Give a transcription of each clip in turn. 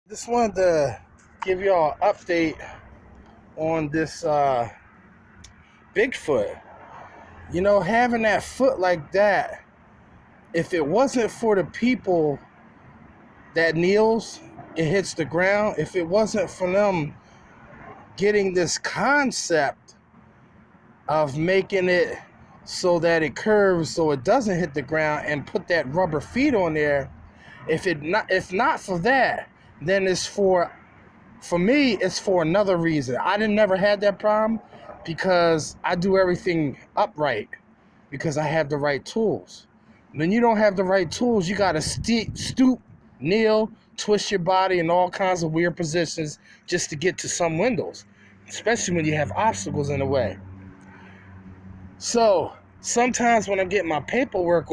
Just wanted to give y'all an update on this Bigfoot. You know, having that foot like that, if it wasn't for the people that kneels, it hits the ground. If it wasn't for them getting this concept of making it so that it curves so it doesn't hit the ground and put that rubber feet on there, if not for that, then it's for me, it's for another reason. I never had that problem because I do everything upright because I have the right tools. When you don't have the right tools, you got to stoop, kneel, twist your body in all kinds of weird positions just to get to some windows, especially when you have obstacles in the way. So sometimes when I'm getting my paperwork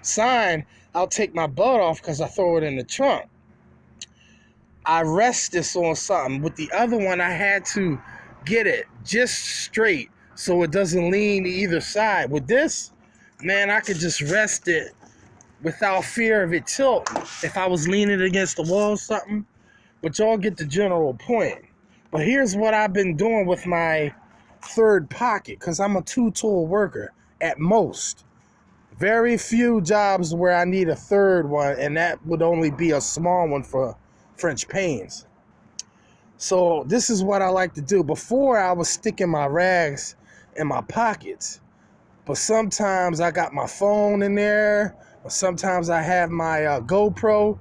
signed, I'll take my butt off because I throw it in the trunk. I rest this on something. With the other one, I had to get it just straight so it doesn't lean to either side. With this, man, I could just rest it without fear of it tilting if I was leaning against the wall or something. But y'all get the general point. But here's what I've been doing with my third pocket, because I'm a two-tool worker at most. Very few jobs where I need a third one, and that would only be a small one for French pains. So this is what I like to do. Before, I was sticking my rags in my pockets, but sometimes I got my phone in there, or sometimes I have my GoPro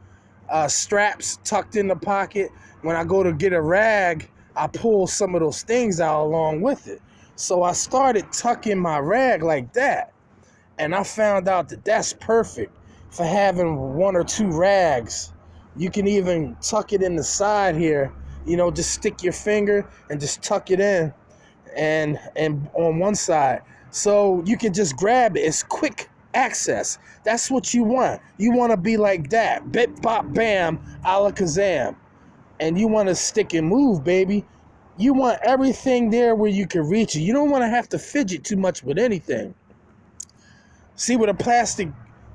straps tucked in the pocket. When I go to get a rag, I pull some of those things out along with it. So I started tucking my rag like that, and I found out that that's perfect for having one or two rags. You can even tuck it in the side here, just stick your finger and just tuck it in and on one side. So you can just grab it. It's quick access. That's what you want. You want to be like that. Bip, bop, bam, alakazam. And you want to stick and move, baby. You want everything there where you can reach it. You don't want to have to fidget too much with anything. See, with a plastic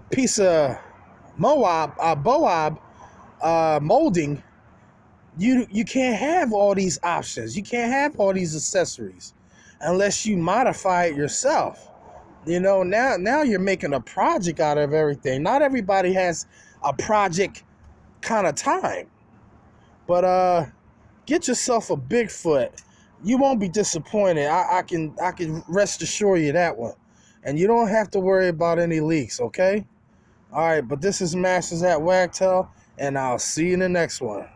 piece of M.A.W. Molding, you can't have all these options. You can't have all these accessories unless you modify it yourself. Now you're making a project out of everything. Not everybody has a project kind of time. But get yourself a Bigfoot. You won't be disappointed. I can rest assure you that one. And you don't have to worry about any leaks, okay? All right, but this is Masters at Wagtail, and I'll see you in the next one.